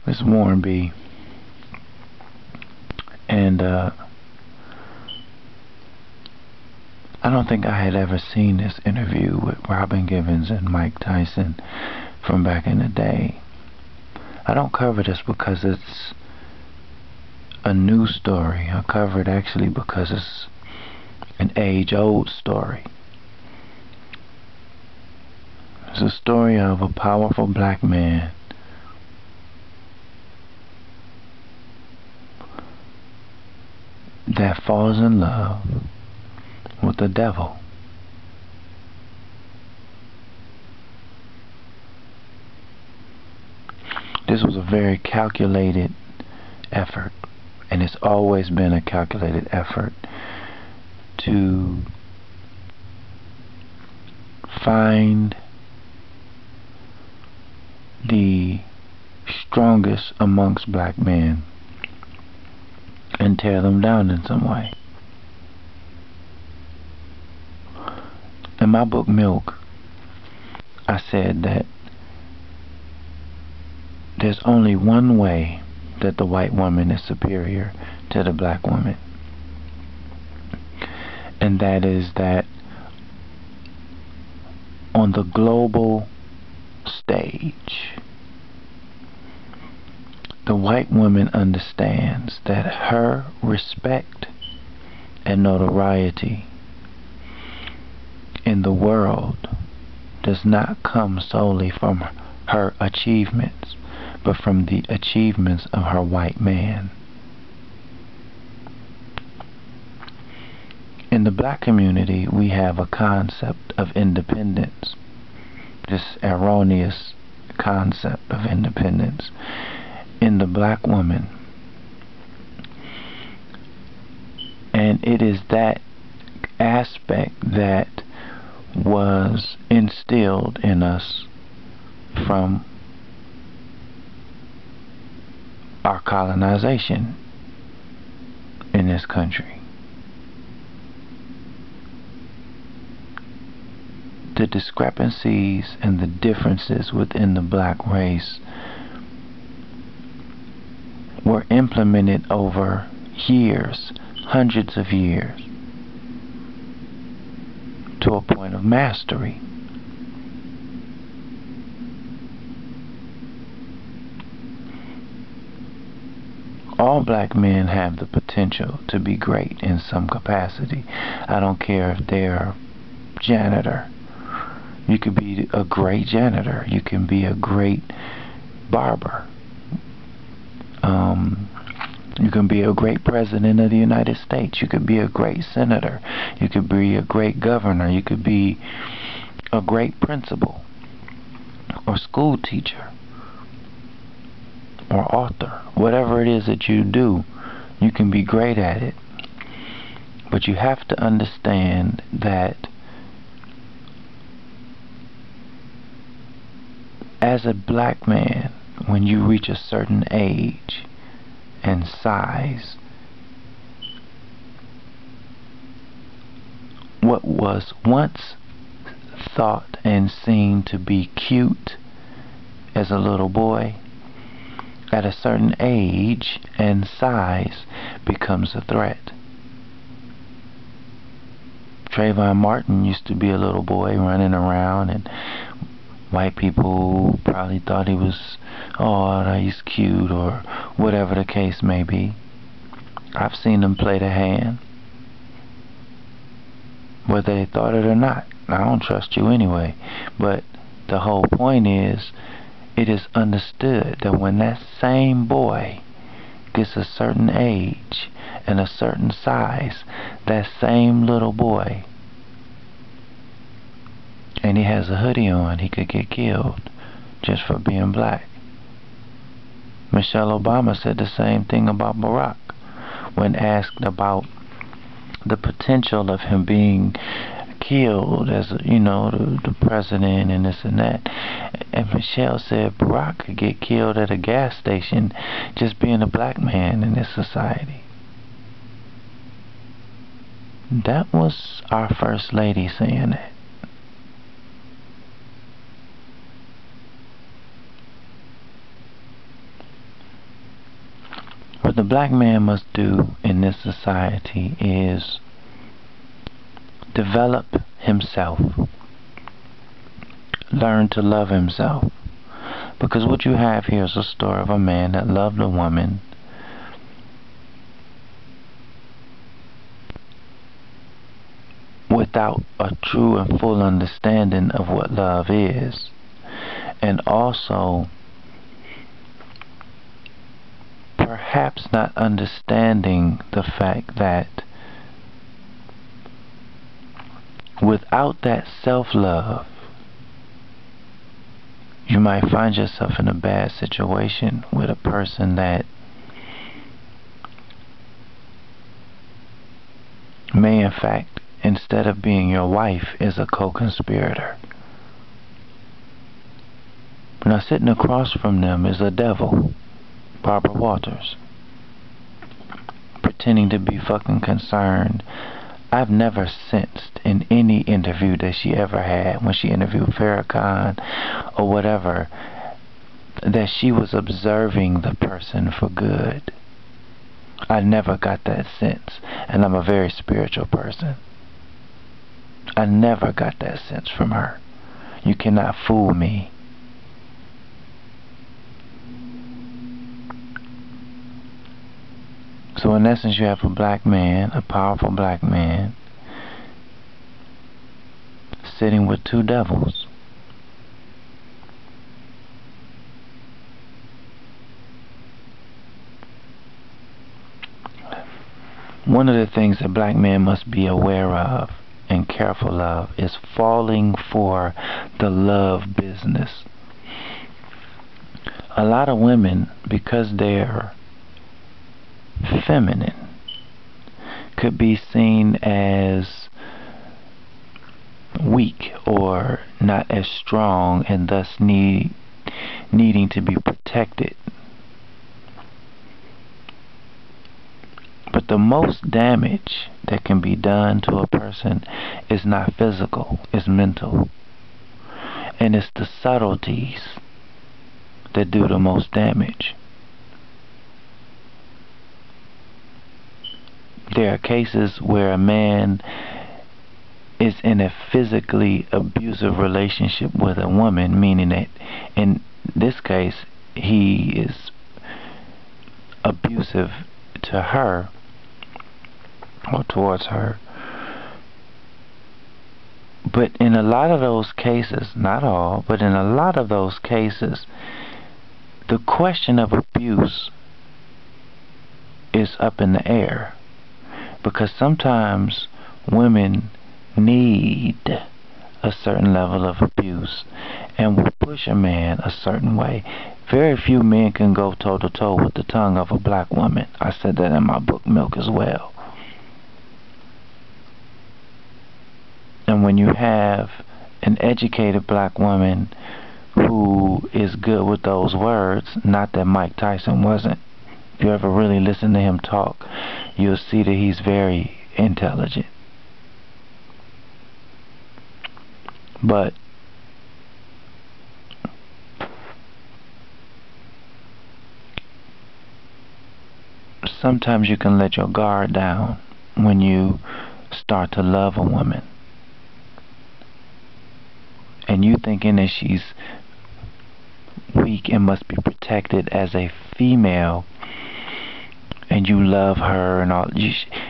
It's Warren B. And I don't think I had ever seen this interview with Robin Givens and Mike Tyson from back in the day. I don't cover this because it's a new story. I cover it actually because it's an age-old story. It's a story of a powerful black man that falls in love with the devil. This was a very calculated effort, and it's always been a calculated effort to find the strongest amongst black men and tear them down in some way. In my book Milk, I said that there's only one way that the white woman is superior to the black woman, and that is that on the global stage, the white woman understands that her respect and notoriety in the world does not come solely from her achievements, but from the achievements of her white man. In the black community, we have a concept of independence, this erroneous concept of independence. In the black woman, and it is that aspect that was instilled in us from our colonization in this country. The discrepancies and the differences within the black race were implemented over years, hundreds of years, to a point of mastery. All black men have the potential to be great in some capacity. I don't care if they're a janitor. You could be a great janitor. You can be a great barber. You can be a great president of the United States. You could be a great senator. You could be a great governor. You could be a great principal or school teacher or author. Whatever it is that you do, you can be great at it. But you have to understand that as a black man, when you reach a certain age and size, what was once thought and seen to be cute as a little boy, at a certain age and size becomes a threat. Trayvon Martin used to be a little boy running around, and white people probably thought he was, oh, he's cute, or whatever the case may be. I've seen them play the hand, whether they thought it or not. I don't trust you anyway. But the whole point is, it is understood that when that same boy gets a certain age and a certain size, that same little boy, and he has a hoodie on, he could get killed just for being black. Michelle Obama said the same thing about Barack when asked about the potential of him being killed as, the president and this and that. And Michelle said Barack could get killed at a gas station just being a black man in this society. That was our first lady saying that. What the black man must do in this society is develop himself, learn to love himself. Because what you have here is a story of a man that loved a woman without a true and full understanding of what love is, and also perhaps not understanding the fact that without that self-love, you might find yourself in a bad situation with a person that may in fact, instead of being your wife, is a co-conspirator. Now sitting across from them is a devil, Barbara Walters, pretending to be fucking concerned. I've never sensed in any interview that she ever had, when she interviewed Farrakhan or whatever, that she was observing the person for good. I never got that sense, and I'm a very spiritual person. I never got that sense from her. You cannot fool me. So in essence, you have a black man, a powerful black man, sitting with two devils. One of the things that black men must be aware of and careful of is falling for the love business. A lot of women, because they're feminine, could be seen as weak or not as strong, and thus needing to be protected. But the most damage that can be done to a person is not physical, it's mental. And it's the subtleties that do the most damage. There are cases where a man is in a physically abusive relationship with a woman, meaning that in this case he is abusive to her or towards her. But in a lot of those cases, not all, but in a lot of those cases, the question of abuse is up in the air, because sometimes women need a certain level of abuse and will push a man a certain way. Very few men can go toe to toe with the tongue of a black woman. I said that in my book Milk as well. And when you have an educated black woman who is good with those words, not that Mike Tyson wasn't. If you ever really listen to him talk, you'll see that he's very intelligent. But sometimes you can let your guard down when you start to love a woman, and you thinking that she's weak and must be protected as a female, and you love her and all,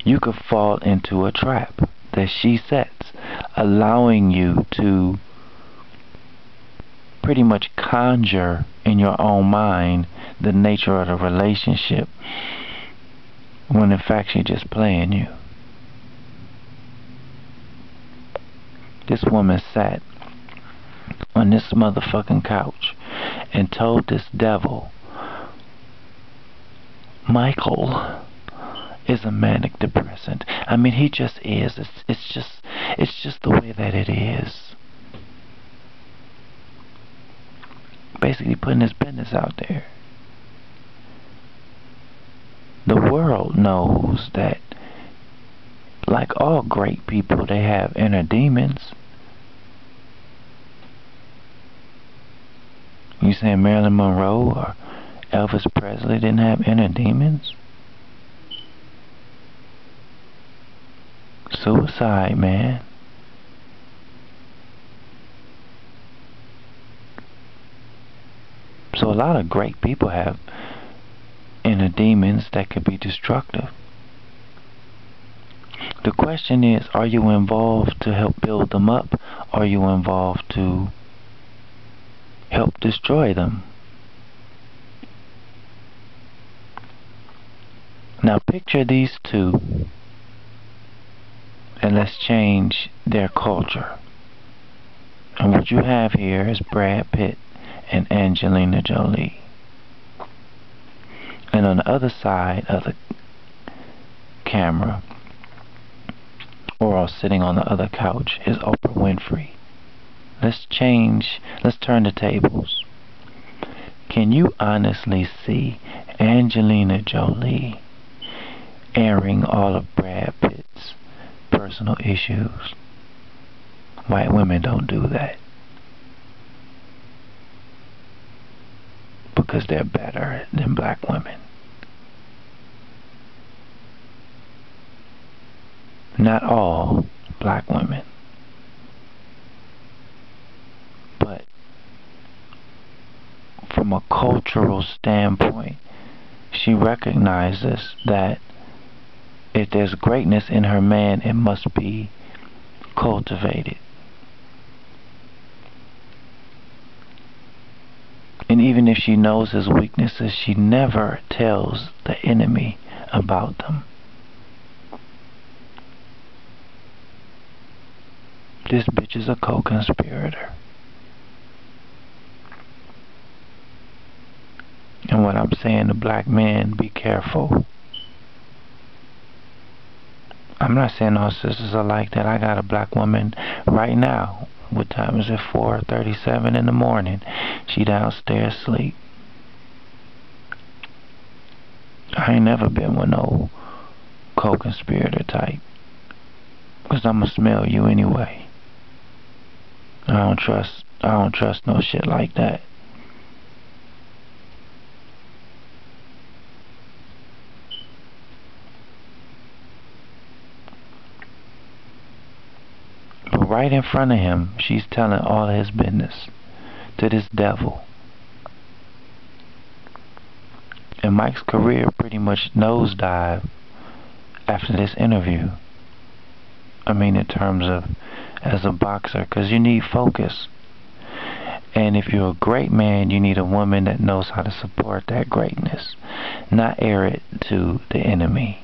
you could fall into a trap that she sets, allowing you to pretty much conjure in your own mind the nature of the relationship, when in fact she's just playing you. This woman sat on this motherfucking couch and told this devil, Michael is a manic depressant. I mean, he just is. It's just the way that it is. Basically putting his business out there. The world knows that, like all great people, they have inner demons. You saying Marilyn Monroe or Elvis Presley didn't have inner demons? Suicide, man. So a lot of great people have inner demons that could be destructive. The question is, are you involved to help build them up? Or are you involved to help destroy them? Now picture these two, and let's change their culture. And what you have here is Brad Pitt and Angelina Jolie. And on the other side of the camera, or sitting on the other couch, is Oprah Winfrey. Let's turn the tables. Can you honestly see Angelina Jolie airing all of Brad Pitt's personal issues? White women don't do that, because they're better than black women. Not all black women, but from a cultural standpoint, she recognizes that if there's greatness in her man, it must be cultivated. And even if she knows his weaknesses, she never tells the enemy about them. This bitch is a co-conspirator. And what I'm saying to black men, be careful. I'm not saying all sisters are like that. I got a black woman right now. What time is it? 4:37 in the morning. She downstairs asleep. I ain't never been with no co-conspirator type, 'cause I'ma smell you anyway. I don't trust no shit like that. But right in front of him, she's telling all his business to this devil. And Mike's career pretty much nosedived after this interview. I mean, in terms of as a boxer, 'cause you need focus. And if you're a great man, you need a woman that knows how to support that greatness, not air it to the enemy.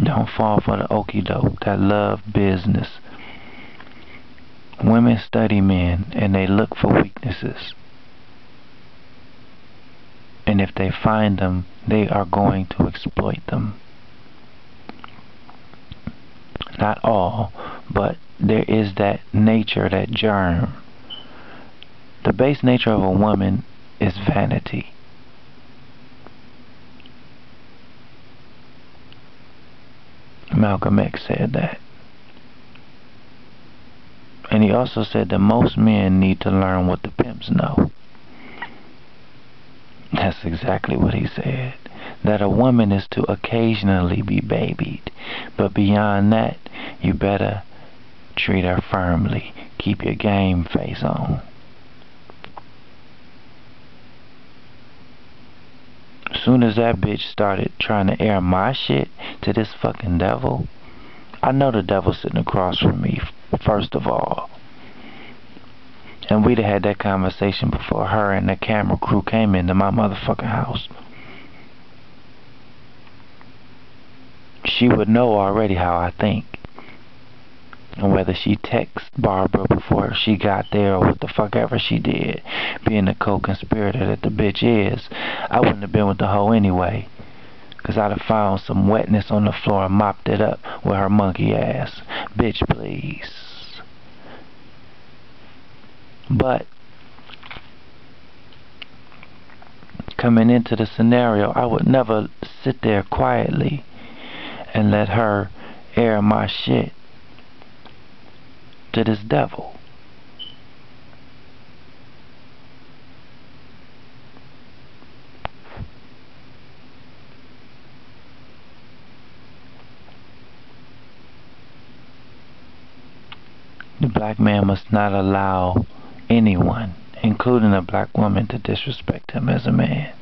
Don't fall for the okie doke, that love business. Women study men and they look for weaknesses. And if they find them, they are going to exploit them. Not all, but there is that nature, that germ. The base nature of a woman is vanity. Malcolm X said that. And he also said that most men need to learn what the pimps know. That's exactly what he said. That a woman is to occasionally be babied, but beyond that, you better treat her firmly. Keep your game face on. Soon as that bitch started trying to air my shit to this fucking devil, I know the devil's sitting across from me, first of all. And we'd have had that conversation before her and the camera crew came into my motherfucking house. She would know already how I think. And whether she texted Barbara before she got there or what the fuck ever she did, being the co-conspirator that the bitch is, I wouldn't have been with the hoe anyway. 'Cause I'd have found some wetness on the floor and mopped it up with her monkey ass. Bitch, please. But coming into the scenario, I would never sit there quietly and let her air my shit to this devil. The black man must not allow anyone, including a black woman, to disrespect him as a man.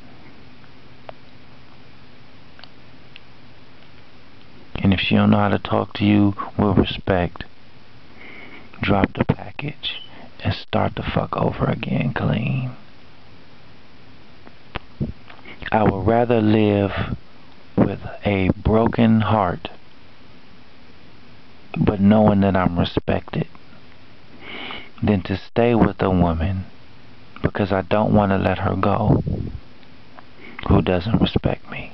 And if she don't know how to talk to you with respect, drop the package and start the fuck over again clean. I would rather live with a broken heart, but knowing that I'm respected, than to stay with a woman because I don't want to let her go who doesn't respect me.